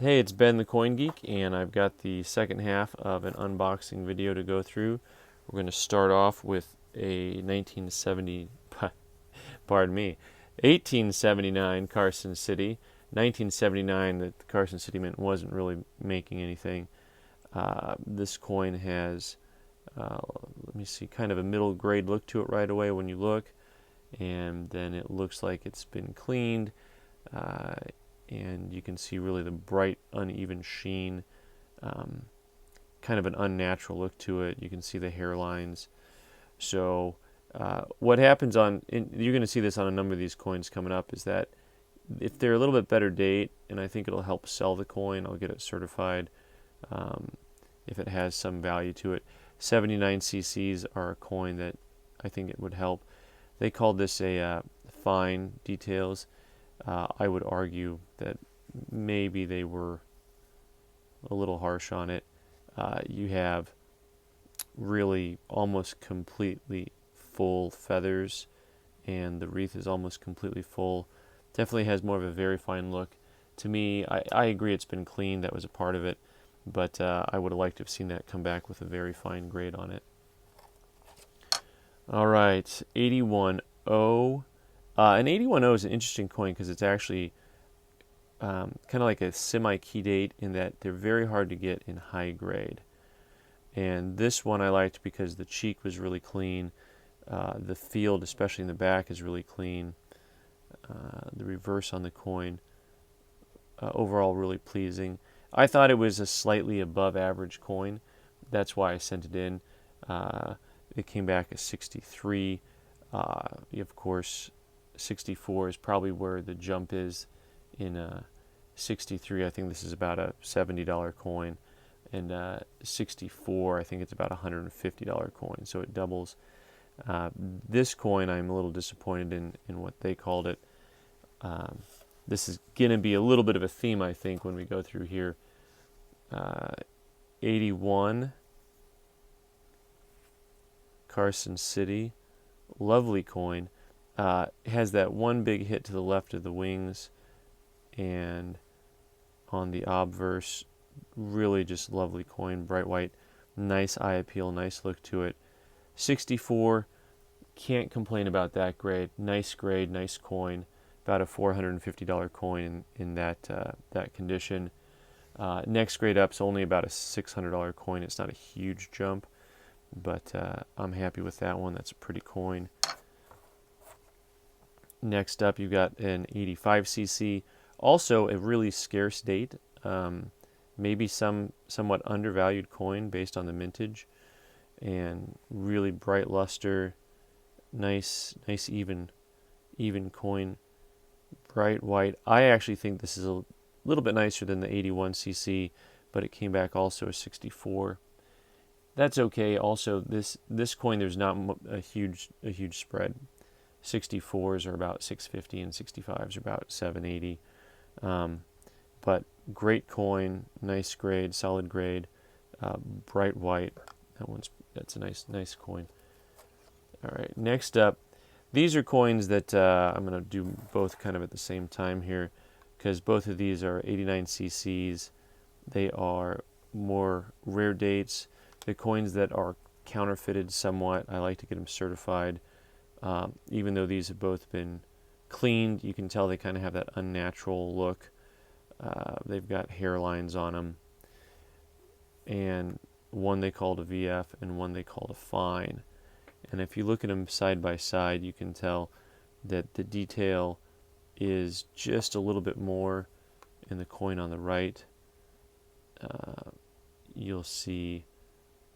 Hey, it's Ben the Coin Geek, and I've got the second half of an unboxing video to go through. We're going to start off with a 1970, pardon me, 1879 Carson City. 1979, the Carson City Mint wasn't really making anything. This coin has, let me see, kind of a middle grade look to it right away when you look, and then it looks like it's been cleaned. And you can see really the bright uneven sheen, kind of an unnatural look to it. You can see the hairlines. So what happens you're going to see this on a number of these coins coming up, is that if they're a little bit better date, and I think it'll help sell the coin, I'll get it certified if it has some value to it. 79 cc's are a coin that I think it would help. They called this a fine details. I would argue that maybe they were a little harsh on it. You have really almost completely full feathers, and the wreath is almost completely full. Definitely has more of a very fine look. To me, I agree it's been cleaned. That was a part of it. But I would have liked to have seen that come back with a very fine grade on it. All right, 81O. An 81O is an interesting coin because it's actually kind of like a semi-key date in that they're very hard to get in high grade. And this one I liked because the cheek was really clean. The field, especially in the back, is really clean. The reverse on the coin, overall really pleasing. I thought it was a slightly above average coin. That's why I sent it in. It came back as 63. Of course, 64 is probably where the jump is in 63. I think this is about a $70 coin, and 64, I think it's about a $150 coin, so it doubles. This coin I'm a little disappointed in what they called it. This is going to be a little bit of a theme, I think, when we go through here. 81 Carson City, lovely coin. Has that one big hit to the left of the wings, and on the obverse, really just lovely coin, bright white, nice eye appeal, nice look to it. 64, can't complain about that grade. Nice grade, nice coin. About a $450 coin in that condition. Next grade up's only about a $600 coin. It's not a huge jump, but I'm happy with that one. That's a pretty coin. Next up, you've got an 85 cc, also a really scarce date. Maybe somewhat undervalued coin based on the mintage, and really bright luster, nice even coin, bright white. I actually think this is a little bit nicer than the 81 cc, but it came back also as 64. That's okay. Also, this coin, there's not a huge spread. 64s are about 650 and 65s are about 780. But great coin, nice grade, solid grade, bright white. That's a nice coin. All right, next up, these are coins that I'm going to do both kind of at the same time here, because both of these are 89 cc's. They are more rare dates. The coins that are counterfeited somewhat, I like to get them certified. Even though these have both been cleaned, you can tell they kind of have that unnatural look. They've got hairlines on them, and one they called a VF and one they called a fine. And if you look at them side by side, you can tell that the detail is just a little bit more in the coin on the right. You'll see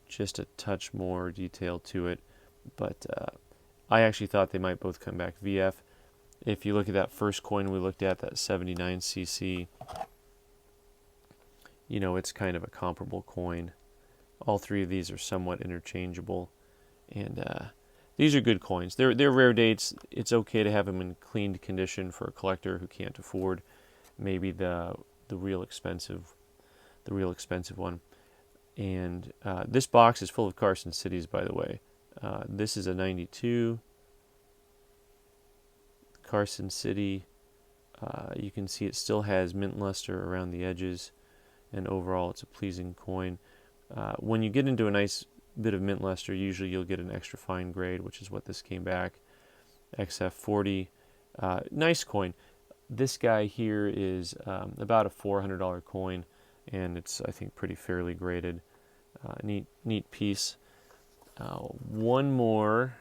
just a touch more detail to it, but I actually thought they might both come back VF. If you look at that first coin we looked at, that 79 cc, it's kind of a comparable coin. All three of these are somewhat interchangeable, and these are good coins. They're rare dates. It's okay to have them in cleaned condition for a collector who can't afford maybe the real expensive one. And this box is full of Carson Cities, by the way. This is a 92 Carson City. You can see it still has mint luster around the edges, and overall it's a pleasing coin. When you get into a nice bit of mint luster, usually you'll get an extra fine grade, which is what this came back. XF40, nice coin. This guy here is about a $400 coin, and it's, I think, pretty fairly graded. Neat piece. One more.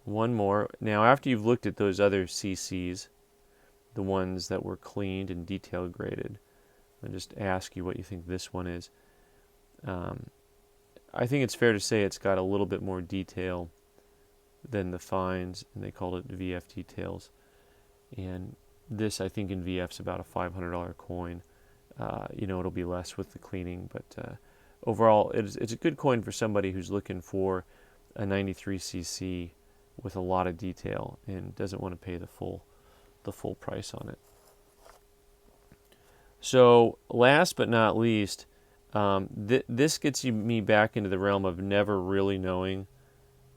Now, after you've looked at those other CCs, the ones that were cleaned and detail graded, I'll just ask you what you think this one is. I think it's fair to say it's got a little bit more detail than the fines, and they called it VF details. And this, I think, in VF's about a $500 coin. It'll be less with the cleaning, but overall, it's a good coin for somebody who's looking for a 93cc with a lot of detail and doesn't want to pay the full price on it. So, last but not least, this gets me back into the realm of never really knowing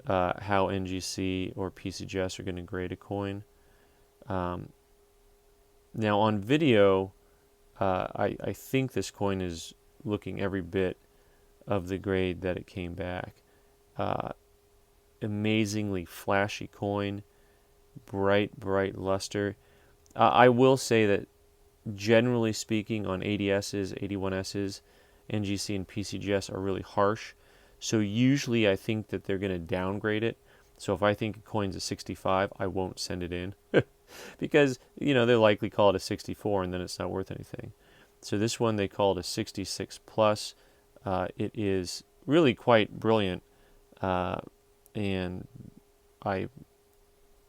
how NGC or PCGS are going to grade a coin. Now on video, I think this coin is looking every bit of the grade that it came back. Amazingly flashy coin, bright luster. I will say that generally speaking, on 80Ss, 81Ss, NGC and PCGS are really harsh. So usually I think that they're going to downgrade it. So if I think a coin's a 65, I won't send it in. Because, they'll likely call it a 64 and then it's not worth anything. So this one they called a 66 plus. It is really quite brilliant. And I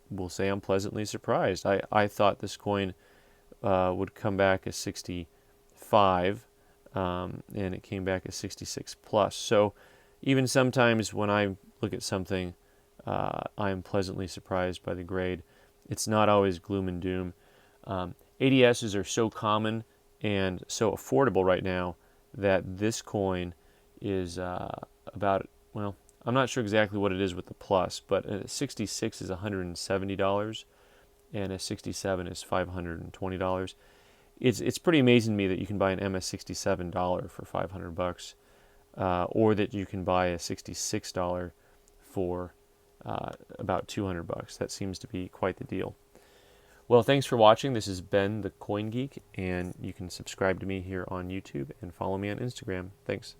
will say I'm pleasantly surprised. I thought this coin would come back as 65, and it came back as 66 plus. So even sometimes when I look at something, I am pleasantly surprised by the grade. It's not always gloom and doom. 80Ss are so common and so affordable right now that this coin is about, well, I'm not sure exactly what it is with the plus, but a 66 is $170 and a 67 is $520. It's pretty amazing to me that you can buy an MS67 for $500, or that you can buy a $66 for about $200. That seems to be quite the deal. Well, thanks for watching. This is Ben the Coin Geek, and you can subscribe to me here on YouTube and follow me on Instagram. Thanks.